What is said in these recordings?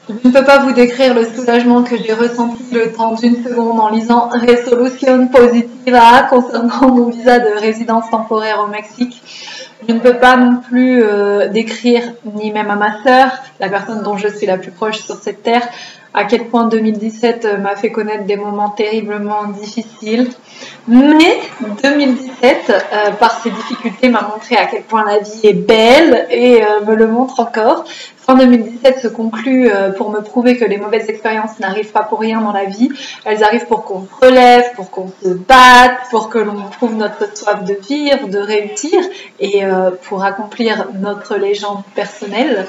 Je ne peux pas vous décrire le soulagement que j'ai ressenti le temps d'une seconde en lisant Resolution Positiva concernant mon visa de résidence temporaire au Mexique. Je ne peux pas non plus décrire, ni même à ma sœur, la personne dont je suis la plus proche sur cette terre, à quel point 2017 m'a fait connaître des moments terriblement difficiles. Mais 2017, par ses difficultés, m'a montré à quel point la vie est belle et me le montre encore. Fin 2017 se conclut pour me prouver que les mauvaises expériences n'arrivent pas pour rien dans la vie. Elles arrivent pour qu'on se relève, pour qu'on se batte, pour que l'on trouve notre soif de vivre, de réussir et pour accomplir notre légende personnelle.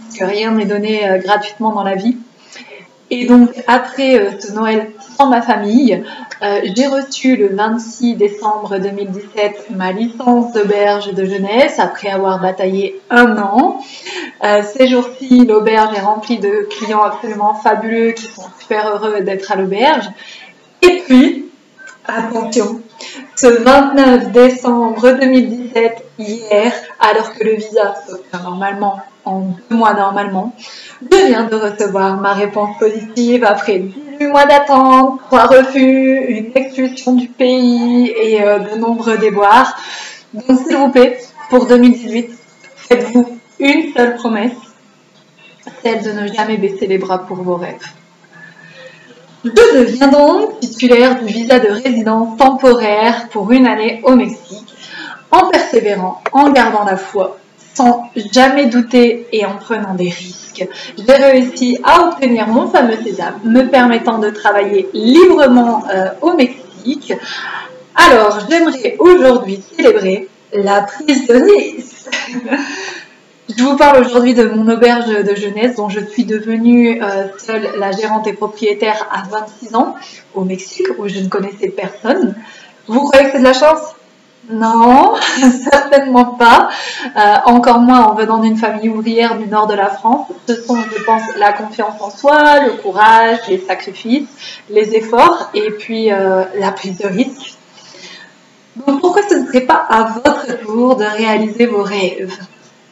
Parce que rien n'est donné gratuitement dans la vie. Et donc, après ce Noël sans ma famille, j'ai reçu le 26 décembre 2017 ma licence d'auberge de jeunesse après avoir bataillé 1 an. Ces jours-ci, l'auberge est remplie de clients absolument fabuleux qui sont super heureux d'être à l'auberge. Et puis, attention, ce 29 décembre 2017, hier, alors que le visa s'obtient normalement en 2 mois normalement, je viens de recevoir ma réponse positive après 18 mois d'attente, 3 refus, une expulsion du pays et de nombreux déboires. Donc s'il vous plaît, pour 2018, faites-vous une seule promesse, celle de ne jamais baisser les bras pour vos rêves. Je deviens donc titulaire du visa de résidence temporaire pour 1 année au Mexique, en persévérant, en gardant la foi, sans jamais douter et en prenant des risques. J'ai réussi à obtenir mon fameux sésame, me permettant de travailler librement au Mexique. Alors, j'aimerais aujourd'hui célébrer la prise de risque. Je vous parle aujourd'hui de mon auberge de jeunesse dont je suis devenue seule la gérante et propriétaire à 26 ans au Mexique où je ne connaissais personne. Vous croyez que c'est de la chance ? Non, certainement pas. Encore moins en venant d'une famille ouvrière du nord de la France. Ce sont, je pense, la confiance en soi, le courage, les sacrifices, les efforts et puis la prise de risque. Donc pourquoi ce ne serait pas à votre tour de réaliser vos rêves ?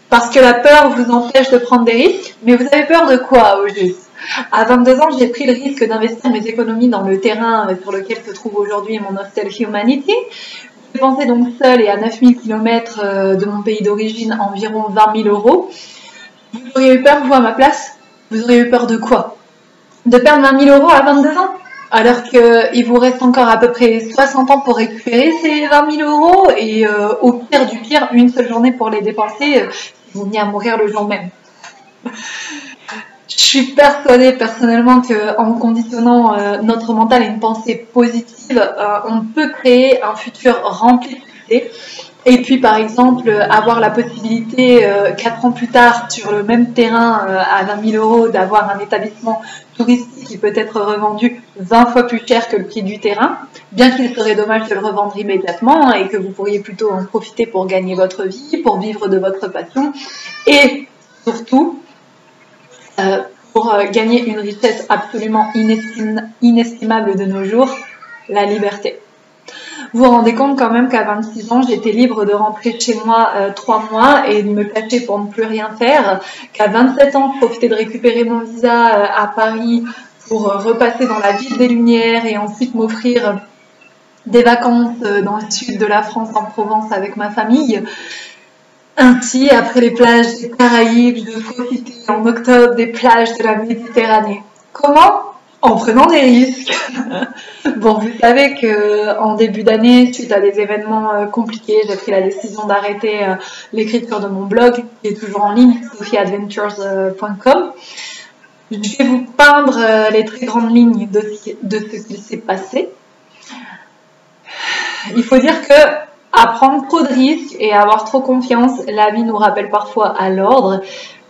Parce que la peur vous empêche de prendre des risques, mais vous avez peur de quoi au juste ? À 22 ans, j'ai pris le risque d'investir mes économies dans le terrain sur lequel se trouve aujourd'hui mon hostel Humanity. J'ai dépensé donc seule et à 9000 km de mon pays d'origine environ 20 000 euros. Vous auriez eu peur, vous, à ma place ? Vous auriez eu peur de quoi ? De perdre 20 000 euros à 22 ans ? Alors qu'il vous reste encore à peu près 60 ans pour récupérer ces 20 000 euros et au pire du pire, une seule journée pour les dépenser si vous venez à mourir le jour même. Je suis persuadée personnellement qu'en conditionnant notre mental à une pensée positive, on peut créer un futur rempli de succès. Et puis par exemple, avoir la possibilité 4 ans plus tard sur le même terrain à 20 000 euros d'avoir un établissement touristique qui peut être revendu 20 fois plus cher que le prix du terrain, bien qu'il serait dommage de le revendre immédiatement et que vous pourriez plutôt en profiter pour gagner votre vie, pour vivre de votre passion et surtout pour gagner une richesse absolument inestimable de nos jours, la liberté. Vous vous rendez compte quand même qu'à 26 ans, j'étais libre de rentrer chez moi 3 mois et de me cacher pour ne plus rien faire, qu'à 27 ans, profiter de récupérer mon visa à Paris pour repasser dans la ville des Lumières et ensuite m'offrir des vacances dans le sud de la France, en Provence, avec ma famille. Ainsi, après les plages des Caraïbes, de profiter en octobre des plages de la Méditerranée. Comment ? En prenant des risques. Bon, vous savez qu'en début d'année, suite à des événements compliqués, j'ai pris la décision d'arrêter l'écriture de mon blog, qui est toujours en ligne, sophieadventures.com. Je vais vous peindre les très grandes lignes de ce qui s'est passé. Il faut dire que à prendre trop de risques et à avoir trop confiance, la vie nous rappelle parfois à l'ordre,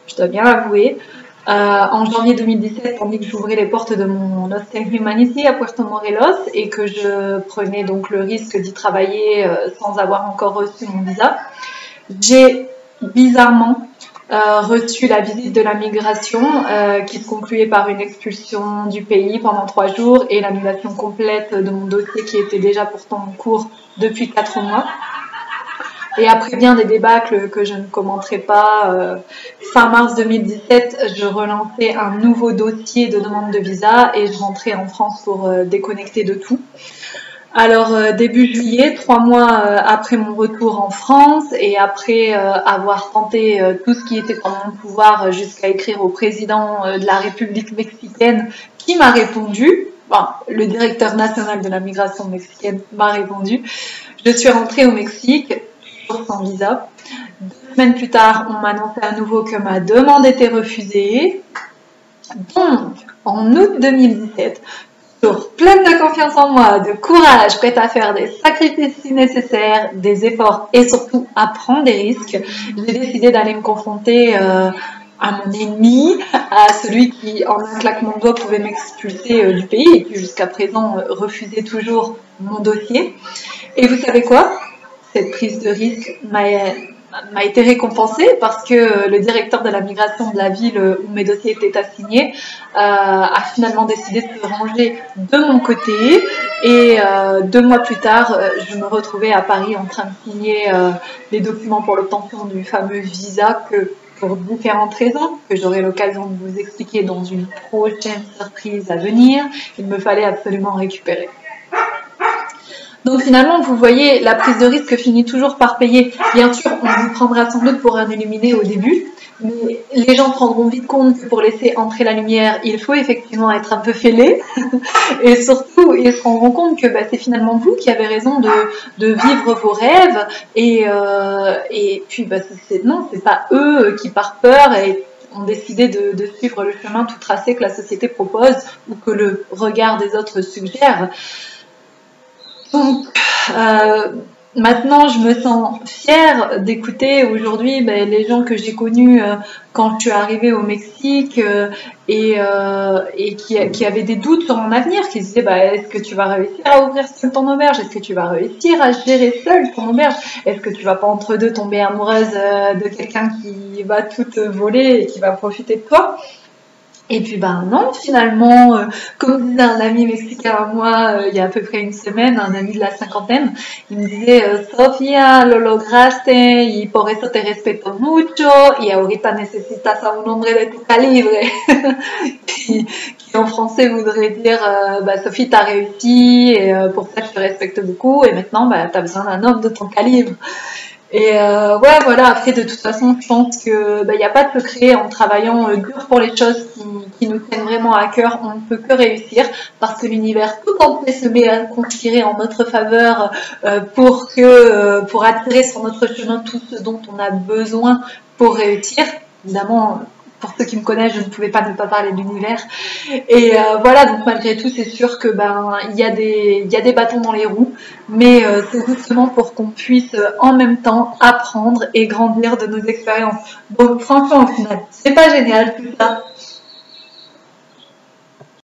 je dois bien l'avouer. En janvier 2017, tandis que j'ouvrais les portes de mon hostel Humanity à Puerto Morelos et que je prenais donc le risque d'y travailler sans avoir encore reçu mon visa, j'ai bizarrement reçu la visite de la migration qui se concluait par une expulsion du pays pendant 3 jours et l'annulation complète de mon dossier qui était déjà pourtant en cours depuis 4 mois. Et après bien des débâcles que je ne commenterai pas, fin mars 2017, je relançais un nouveau dossier de demande de visa et je rentrais en France pour déconnecter de tout. Alors début juillet, 3 mois après mon retour en France et après avoir tenté tout ce qui était en mon pouvoir jusqu'à écrire au président de la République mexicaine qui m'a répondu, le directeur national de la migration mexicaine m'a répondu, je suis rentrée au Mexique toujours sans visa. 2 semaines plus tard, on m'a annoncé à nouveau que ma demande était refusée. Donc, en août 2017, toujours pleine de confiance en moi, de courage, prête à faire des sacrifices si nécessaires, des efforts et surtout à prendre des risques, j'ai décidé d'aller me confronter à mon ennemi, à celui qui, en un claquement de doigts, pouvait m'expulser du pays et qui jusqu'à présent refusait toujours mon dossier. Et vous savez quoi? Cette prise de risque m'a été récompensée parce que le directeur de la migration de la ville où mes dossiers étaient assignés a finalement décidé de se ranger de mon côté et 2 mois plus tard, je me retrouvais à Paris en train de signer les documents pour l'obtention du fameux visa que pour différentes raisons, que j'aurai l'occasion de vous expliquer dans une prochaine surprise à venir, il me fallait absolument récupérer. Donc finalement, vous voyez, la prise de risque finit toujours par payer. Bien sûr, on vous prendra sans doute pour un illuminé au début, mais les gens prendront vite compte que pour laisser entrer la lumière, il faut effectivement être un peu fêlé. Et surtout, ils se rendront compte que c'est finalement vous qui avez raison de vivre vos rêves. Et puis, non, c'est pas eux qui, par peur, ont décidé de suivre le chemin tout tracé que la société propose ou que le regard des autres suggère. Donc, maintenant, je me sens fière d'écouter aujourd'hui les gens que j'ai connus quand je suis arrivée au Mexique et qui avaient des doutes sur mon avenir, qui se disaient est-ce que tu vas réussir à ouvrir seule ton auberge? Est-ce que tu vas réussir à gérer seule ton auberge? Est-ce que tu vas pas entre deux tomber amoureuse de quelqu'un qui va tout te voler et qui va profiter de toi? Et puis non, finalement, comme disait un ami mexicain à moi il y a à peu près une semaine, un ami de la cinquantaine, il me disait Sofía, lo lograste y por eso te respeto mucho y ahorita necesitas a un hombre de tu calibre. qui en français voudrait dire Sophie, t'as réussi et pour ça je te respecte beaucoup et maintenant t'as besoin d'un homme de ton calibre. Et voilà, après de toute façon je pense que y a pas de secret, en travaillant dur pour les choses qui nous tiennent vraiment à cœur, on ne peut que réussir parce que l'univers tout entier se met à conspirer en notre faveur pour attirer sur notre chemin tout ce dont on a besoin pour réussir. Évidemment, pour ceux qui me connaissent, je ne pouvais pas ne pas parler de l'univers. Et voilà, donc malgré tout, c'est sûr que il y a des bâtons dans les roues, mais c'est justement pour qu'on puisse en même temps apprendre et grandir de nos expériences. Donc franchement, au final, c'est pas génial tout ça.